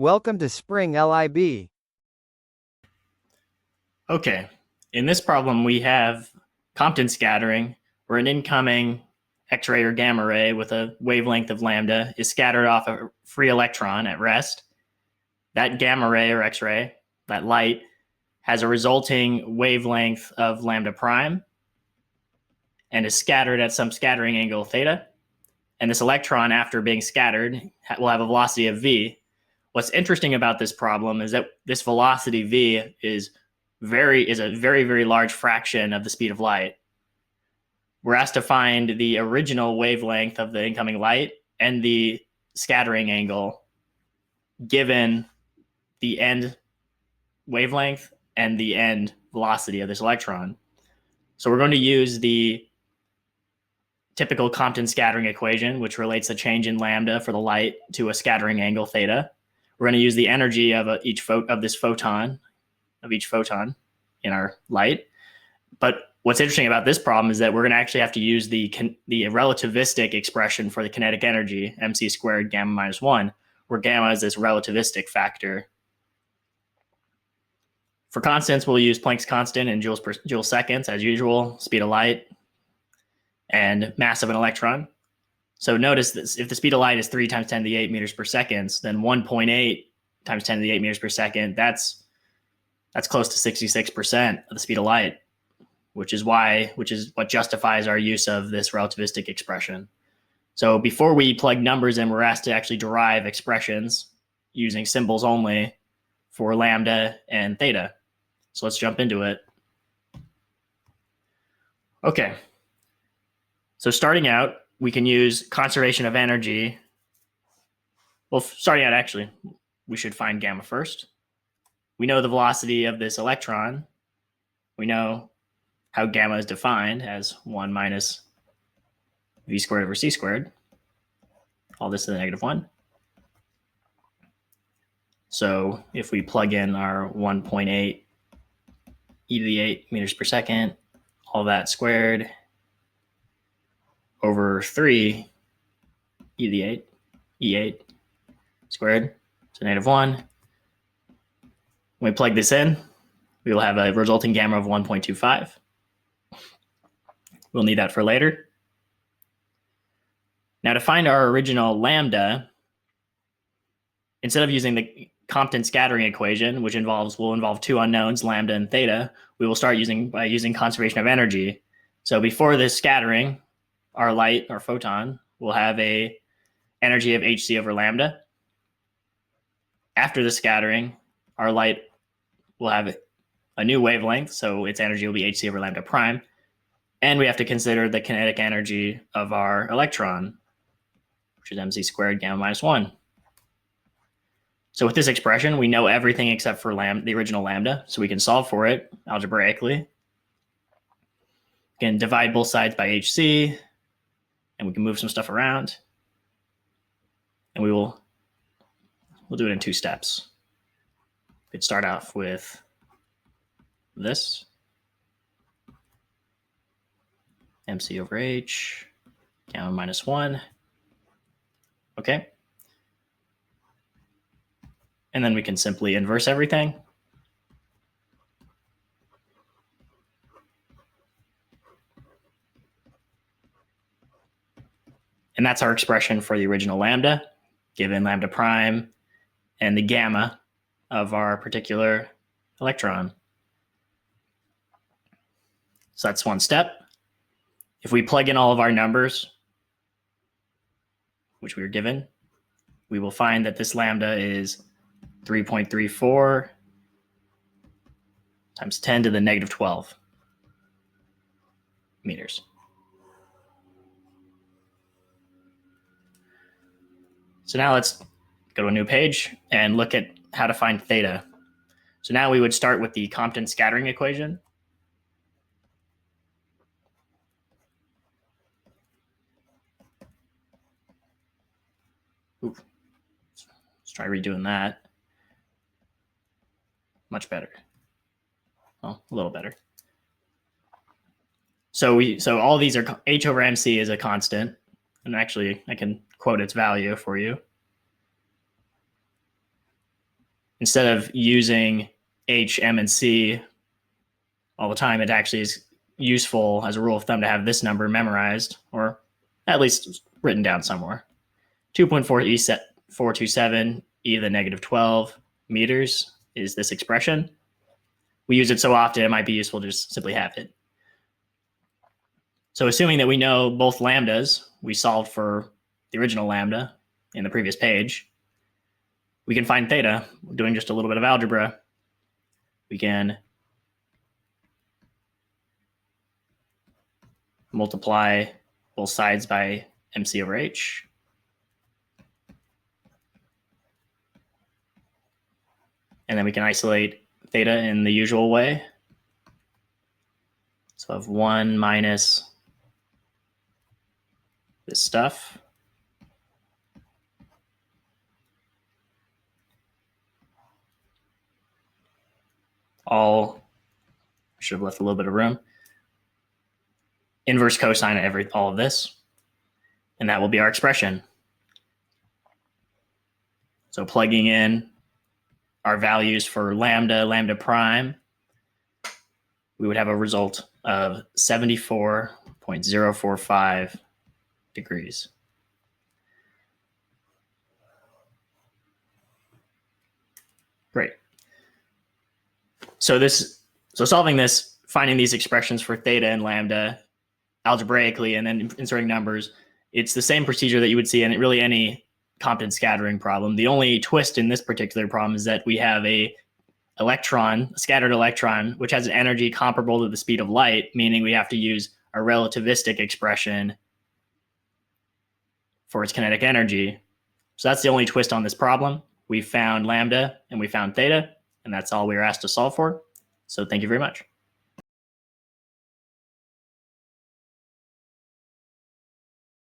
Welcome to Spring LIB. Okay, in this problem we have Compton scattering, where an incoming X-ray or gamma ray with a wavelength of lambda is scattered off a free electron at rest. That gamma ray or X-ray, that light, has a resulting wavelength of lambda prime and is scattered at some scattering angle theta. And this electron, after being scattered, will have a velocity of v. What's interesting about this problem is that this velocity v is a very, very large fraction of the speed of light. We're asked to find the original wavelength of the incoming light and the scattering angle given the end wavelength and the end velocity of this electron. So we're going to use the typical Compton scattering equation, which relates the change in lambda for the light to a scattering angle theta. We're going to use the energy of each photon in our light. But what's interesting about this problem is that we're going to actually have to use the relativistic expression for the kinetic energy, mc squared gamma minus 1, where gamma is this relativistic factor. For constants, we'll use Planck's constant in joule seconds, as usual, speed of light, and mass of an electron. So notice this, if the speed of light is 3 times 10 to the 8 meters per second, then 1.8 times 10 to the 8 meters per second, that's close to 66% of the speed of light, which is what justifies our use of this relativistic expression. So before we plug numbers in, we're asked to actually derive expressions using symbols only for lambda and theta. So let's jump into it. Okay. So starting out, we can use conservation of energy. Well, starting out, actually, we should find gamma first. We know the velocity of this electron. We know how gamma is defined as 1 minus v squared over c squared. All this to the negative 1. So if we plug in our 1.8 e to the 8 meters per second, all that squared over 3 e to the 8, e8 squared, so negative 1. When we plug this in, we will have a resulting gamma of 1.25. We'll need that for later. Now to find our original lambda, instead of using the Compton scattering equation, which will involve two unknowns, lambda and theta, we will start by using conservation of energy. So before this scattering, our light, our photon, will have a energy of hc over lambda. After the scattering, our light will have a new wavelength, so its energy will be hc over lambda prime. And we have to consider the kinetic energy of our electron, which is mc squared gamma minus 1. So with this expression, we know everything except for the original lambda, so we can solve for it algebraically. We can divide both sides by hc, and we can move some stuff around. And we'll do it in 2 steps. We could start off with this. mc over h, gamma minus 1. Okay. And then we can simply inverse everything. And that's our expression for the original lambda, given lambda prime and the gamma of our particular electron. So that's one step. If we plug in all of our numbers, which we were given, we will find that this lambda is 3.34 times 10 to the negative 12 meters. So now let's go to a new page and look at how to find theta. So now we would start with the Compton scattering equation. Ooh. Let's try redoing that. Much better. Well, a little better. So all these are h over mc is a constant, and actually I can quote its value for you. instead of using H, M, and C all the time, it actually is useful as a rule of thumb to have this number memorized, or at least written down somewhere. 2.427 e to the negative 12 meters is this expression. We use it so often, it might be useful to just simply have it. So assuming that we know both lambdas, we solved for the original lambda in the previous page, we can find theta. We're doing just a little bit of algebra. We can multiply both sides by mc over h. And then we can isolate theta in the usual way. So I have 1 minus this stuff. I should have left a little bit of room. Inverse cosine of all of this. And that will be our expression. So plugging in our values for lambda, lambda prime, we would have a result of 74.045 degrees. Great. So solving this, finding these expressions for theta and lambda algebraically and then inserting numbers, it's the same procedure that you would see in really any Compton scattering problem. The only twist in this particular problem is that we have a scattered electron, which has an energy comparable to the speed of light, meaning we have to use a relativistic expression for its kinetic energy. So that's the only twist on this problem. We found lambda and we found theta, and that's all we were asked to solve for. So thank you very much.